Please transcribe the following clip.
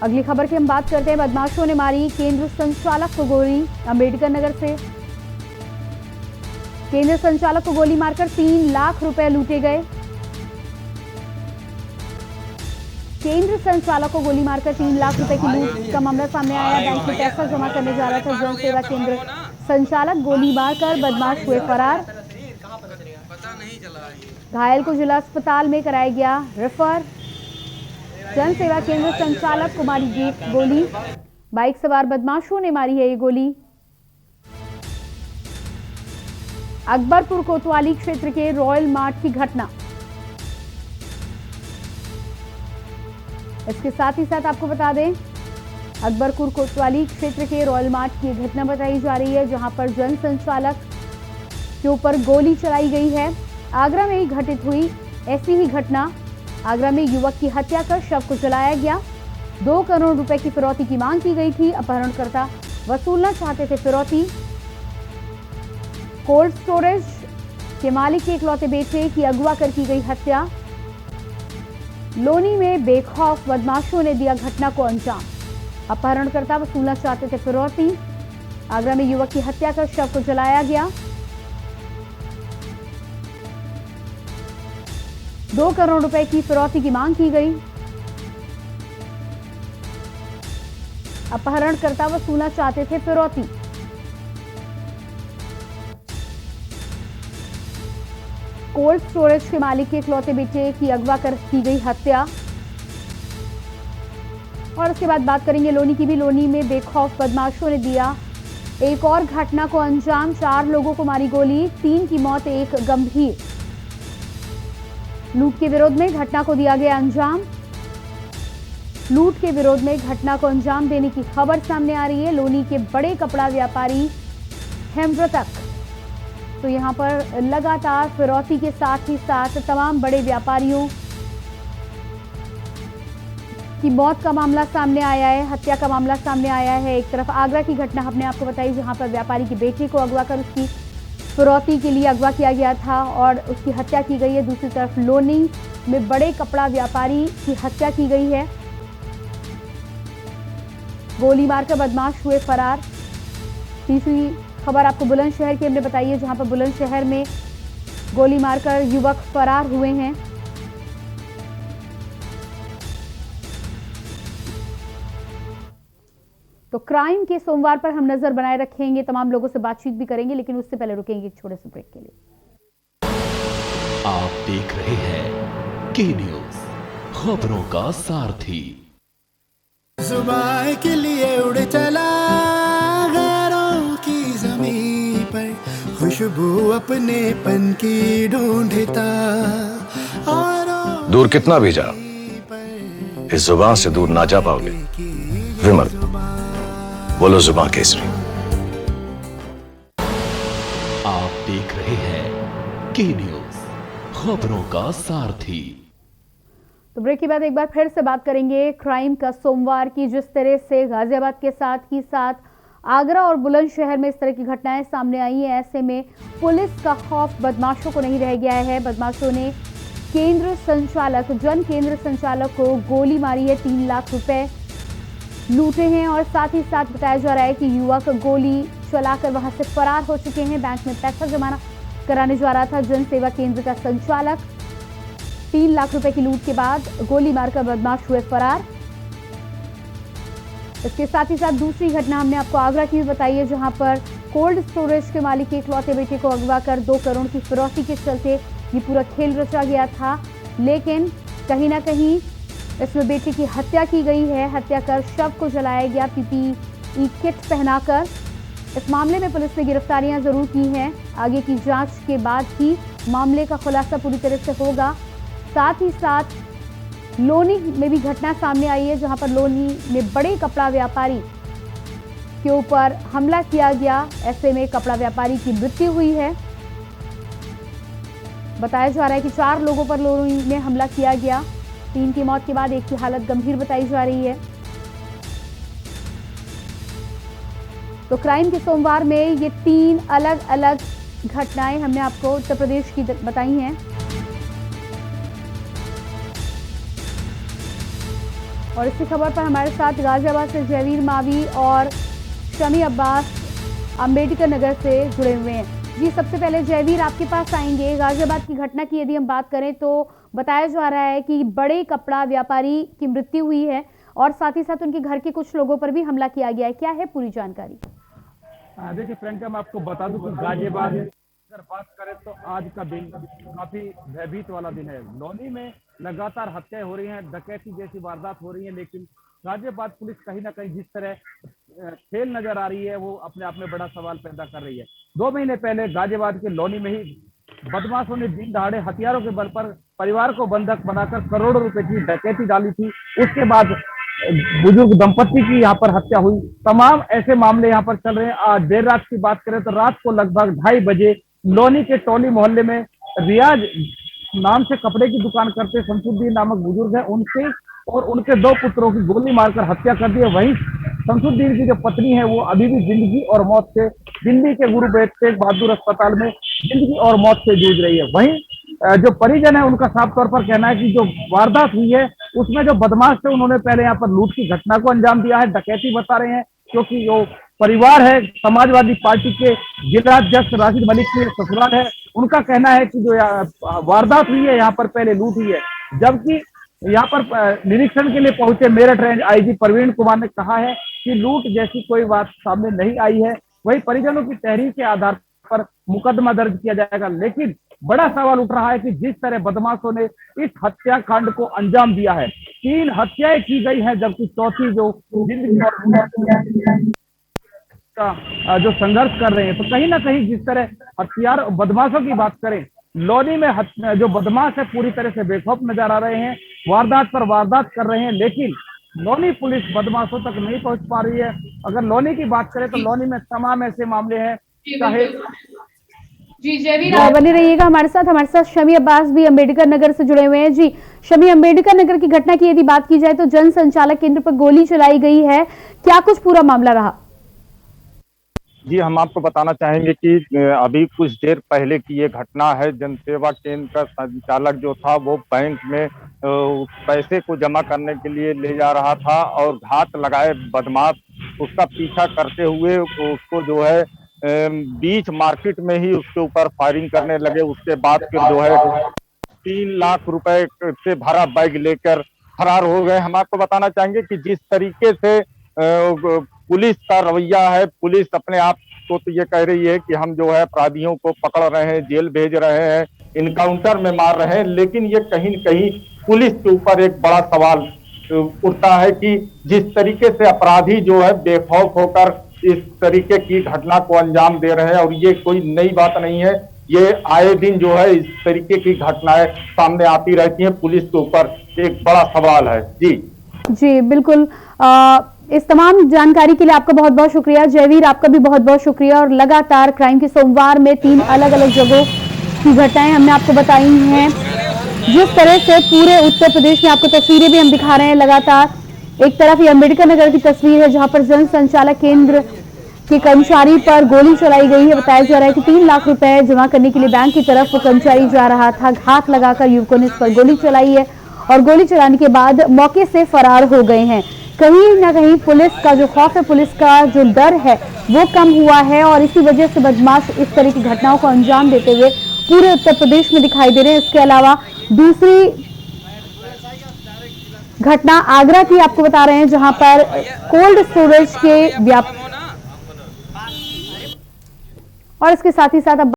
अगली खबर की हम बात करते हैं। बदमाशों ने मारी केंद्र संचालक को गोली। अंबेडकर नगर से केंद्र संचालक को गोली मारकर 3 लाख रुपए लूटे गए। केंद्र संचालक को गोली मारकर 3 लाख रुपए की लूट का मामला सामने आया। बैंक में पैसा जमा करने जा रहा था जन सेवा केंद्र संचालक, गोली मारकर बदमाश हुए फरार। घायल को जिला अस्पताल में कराया गया रेफर। जन सेवा केंद्र संचालक को मारी गोली। बाइक सवार बदमाशों ने मारी है ये गोली। अकबरपुर कोतवाली क्षेत्र के रॉयल मार्ट की घटना। इसके साथ ही साथ आपको बता दें, अकबरपुर कोतवाली क्षेत्र के रॉयल मार्ट की घटना बताई जा रही है, जहां पर जन संचालक के ऊपर गोली चलाई गई है। आगरा में ही घटित हुई ऐसी ही घटना। आगरा में युवक की हत्या कर शव को जलाया गया। 2 करोड़ रुपए की फिरौती की मांग की गई थी। अपहरणकर्ता वसूलना चाहते थे फिरौती। कोल्ड स्टोरेज के मालिक के इकलौते बेटे की अगवा कर की गई हत्या। लोनी में बेखौफ बदमाशों ने दिया घटना को अंजाम। अपहरणकर्ता वसूलना चाहते थे फिरौती। आगरा में युवक की हत्या कर शव को जलाया गया। 2 करोड़ रुपए की फिरौती की मांग की गई। अपहरणकर्ता वसूलना चाहते थे फिरौती। कोल्ड स्टोरेज के मालिक के इकलौते बेटे की अगवा कर की गई हत्या। और उसके बाद बात करेंगे लोनी की भी। लोनी में बेखौफ बदमाशों ने दिया एक और घटना को अंजाम। 4 लोगों को मारी गोली, 3 की मौत, 1 गंभीर। लूट के विरोध में घटना को दिया गया अंजाम। लूट के विरोध में घटना को अंजाम देने की खबर सामने आ रही है। लोनी के बड़े कपड़ा व्यापारी हेमव्रतक, तो यहां पर लगातार फिरौती के साथ ही साथ तमाम बड़े व्यापारियों की मौत का मामला सामने आया है, हत्या का मामला सामने आया है। एक तरफ आगरा की घटना हमने आपको बताई, जहां पर व्यापारी के बेटे को अगवा कर उसकी फिरौती के लिए अगवा किया गया था और उसकी हत्या की गई है। दूसरी तरफ लोनी में बड़े कपड़ा व्यापारी की हत्या की गई है। गोली मारकर बदमाश हुए फरार। तीसरी खबर आपको बुलंदशहर की हमने बताई है, जहां पर बुलंदशहर में गोली मारकर युवक फरार हुए हैं। तो क्राइम के सोमवार पर हम नजर बनाए रखेंगे, तमाम लोगों से बातचीत भी करेंगे, लेकिन उससे पहले रुकेंगे एक छोटे से ब्रेक के लिए। आप देख रहे हैं के न्यूज, खबरों का सारथी। जुबान के लिए उड़ चला गैरों की जमीन पर, खुशबू अपने पन की ढूंढता। दूर कितना भी जा, इस जुबान से दूर ना जा पाओगे। विमल, बोलो जुबान केसरी। आप देख रहे हैं के न्यूज, खबरों का सारथी। तो ब्रेक के बाद एक बार फिर से बात करेंगे क्राइम का सोमवार की। जिस तरह से गाजियाबाद के साथ ही साथ आगरा और बुलंदशहर में इस तरह की घटनाएं सामने आई हैं, ऐसे में पुलिस का खौफ बदमाशों को नहीं रह गया है। बदमाशों ने जन केंद्र संचालक को गोली मारी है, 3 लाख रुपए लूटे हैं और साथ ही साथ बताया जा रहा है कि युवक गोली चलाकर वहां से फरार हो चुके हैं। बैंक में पैसा जमा कराने जा रहा था जन सेवा केंद्र का संचालक। 3 लाख रुपए की लूट के बाद गोली मारकर बदमाश हुए फरार। इसके साथ ही साथ दूसरी घटना हमने आपको आगरा की भी बताई है, जहां पर कोल्ड स्टोरेज के मालिक के इकलौते बेटे को अगवा कर 2 करोड़ की फिरौती के चलते ये पूरा खेल रचा गया था, लेकिन कहीं ना कहीं इसमें बेटे की हत्या की गई है। हत्या कर शव को जलाया गया पीपीई किट पहनाकर। इस मामले में पुलिस ने गिरफ्तारियां जरूर की हैं। आगे की जांच के बाद ही मामले का खुलासा पूरी तरह से होगा। साथ ही साथ लोनी में भी घटना सामने आई है, जहां पर लोनी में बड़े कपड़ा व्यापारी के ऊपर हमला किया गया। ऐसे में कपड़ा व्यापारी की मृत्यु हुई है। बताया जा रहा है कि 4 लोगों पर लोनी में हमला किया गया। 3 की मौत के बाद 1 की हालत गंभीर बताई जा रही है। तो क्राइम के सोमवार में ये 3 अलग अलग घटनाएं हमने आपको उत्तर प्रदेश की बताई हैं। और इसी खबर पर हमारे साथ गाजियाबाद से जयवीर मावी और शमी अब्बास अंबेडकर नगर से जुड़े हुए हैं। जी, सबसे पहले जयवीर आपके पास आएंगे। गाजियाबाद की घटना की यदि हम बात करें तो बताया जा रहा है कि बड़े कपड़ा व्यापारी की मृत्यु हुई है और साथ ही साथ उनके घर के कुछ लोगों पर भी हमला किया गया है। क्या है पूरी जानकारी? देखिए प्रियंका, मैं आपको बता दूं कि गाजियाबाद अगर बात करें तो आज का दिन काफी भयभीत वाला दिन है। लोनी में लगातार हत्याएं हो रही हैं, डकैती जैसी वारदात हो रही है, लेकिन गाजियाबाद पुलिस कहीं ना कहीं जिस तरह खेल नजर आ रही है वो अपने आप में बड़ा सवाल पैदा कर रही है। 2 महीने पहले गाजियाबाद के लोनी में ही बदमाशों ने दिन दहाड़े हथियारों के बल पर परिवार को बंधक बनाकर करोड़ों रुपए की डकैती डाली थी। उसके बाद बुजुर्ग दंपत्ति की यहाँ पर हत्या हुई। तमाम ऐसे मामले यहाँ पर चल रहे हैं। आज देर रात की बात करें तो रात को लगभग 2:30 बजे लोनी के टोली मोहल्ले में रियाज नाम से कपड़े की दुकान करते शमसुद्दीन नामक बुजुर्ग है, उनके और उनके 2 पुत्रों की गोली मारकर हत्या कर दी है। वहीं शमसुद्दीन की जो पत्नी है वो अभी भी जिंदगी और मौत से दिल्ली के गुरु तेग बहादुर अस्पताल में जिंदगी और मौत से जूझ रही है। वहीं जो परिजन है उनका साफ तौर पर कहना है कि जो वारदात हुई है उसमें जो बदमाश थे उन्होंने पहले यहाँ पर लूट की घटना को अंजाम दिया है, डकैती बता रहे हैं, क्योंकि जो परिवार है समाजवादी पार्टी के जिला अध्यक्ष राशिद मलिक के ससुराल है, उनका कहना है कि जो वारदात हुई है यहाँ पर पहले लूट हुई है। जबकि यहाँ पर निरीक्षण के लिए पहुंचे मेरठ रेंज आईजी प्रवीण कुमार ने कहा है कि लूट जैसी कोई बात सामने नहीं आई है। वही परिजनों की तहरीर के आधार पर मुकदमा दर्ज किया जाएगा, लेकिन बड़ा सवाल उठ रहा है कि जिस तरह बदमाशों ने इस हत्याकांड को अंजाम दिया है, 3 हत्याएं की गई हैं, जबकि चौथी जो का जो संघर्ष कर रहे हैं, तो कहीं ना कहीं जिस तरह हथियार बदमाशों की बात करें, लोनी में जो बदमाश है पूरी तरह से बेखौफ नजर आ रहे हैं, वारदात पर वारदात कर रहे हैं, लेकिन लोनी पुलिस बदमाशों तक नहीं पहुंच पा रही है। अगर लोनी की बात करें तो लोनी में तमाम ऐसे मामले हैं, चाहे जी जयवीर बने रहिएगा हमारे साथ शमी अब्बास भी अंबेडकर नगर से जुड़े हुए हैं। जी शमी, अंबेडकर नगर की घटना की यदि बात की जाए तो जन संचालक केंद्र पर गोली चलाई गई है, क्या कुछ पूरा मामला रहा? जी, हम आपको बताना चाहेंगे कि अभी कुछ देर पहले की ये घटना है। जनसेवा केंद्र का संचालक जो था वो बैंक में पैसे को जमा करने के लिए ले जा रहा था और घात लगाए बदमाश उसका पीछा करते हुए उसको जो है बीच मार्केट में ही उसके ऊपर फायरिंग करने लगे। उसके बाद फिर जो है 3 लाख रुपए से भरा बैग लेकर फरार हो गए। हम आपको बताना चाहेंगे कि जिस तरीके से पुलिस का रवैया है, पुलिस अपने आप को तो ये कह रही है कि हम जो है अपराधियों को पकड़ रहे हैं, जेल भेज रहे हैं, इनकाउंटर में मार रहे हैं, लेकिन ये कहीं न कहीं पुलिस के ऊपर एक बड़ा सवाल उठता है कि जिस तरीके से अपराधी जो है बेखौफ होकर इस तरीके की घटना को अंजाम दे रहे हैं, और ये कोई नई बात नहीं है, ये आए दिन जो है इस तरीके की घटनाएं सामने आती रहती हैं। पुलिस के ऊपर एक बड़ा सवाल है। जी बिल्कुल। इस तमाम जानकारी के लिए आपका बहुत बहुत शुक्रिया जयवीर, आपका भी बहुत बहुत शुक्रिया। और लगातार क्राइम के सोमवार में 3 अलग अलग जगहों की घटनाएं हमने आपको बताई हैं। जिस तरह से पूरे उत्तर प्रदेश में आपको तस्वीरें भी हम दिखा रहे हैं लगातार। एक तरफ ये अंबेडकर नगर की तस्वीर है जहां पर जन संचालक केंद्र के कर्मचारी पर गोली चलाई गई है। बताया जा रहा है कि 3 लाख रुपए जमा करने के लिए बैंक की तरफ कर्मचारी जा रहा था, घात लगाकर युवकों ने इस पर गोली चलाई है और गोली चलाने के बाद मौके से फरार हो गए हैं। कहीं ना कहीं पुलिस का जो खौफ है, पुलिस का जो डर है वो कम हुआ है और इसी वजह से बदमाश इस तरह की घटनाओं को अंजाम देते हुए पूरे उत्तर प्रदेश में दिखाई दे रहे हैं। इसके अलावा दूसरी घटना आगरा की आपको बता रहे हैं जहां पर कोल्ड स्टोरेज के और इसके साथ ही साथ अब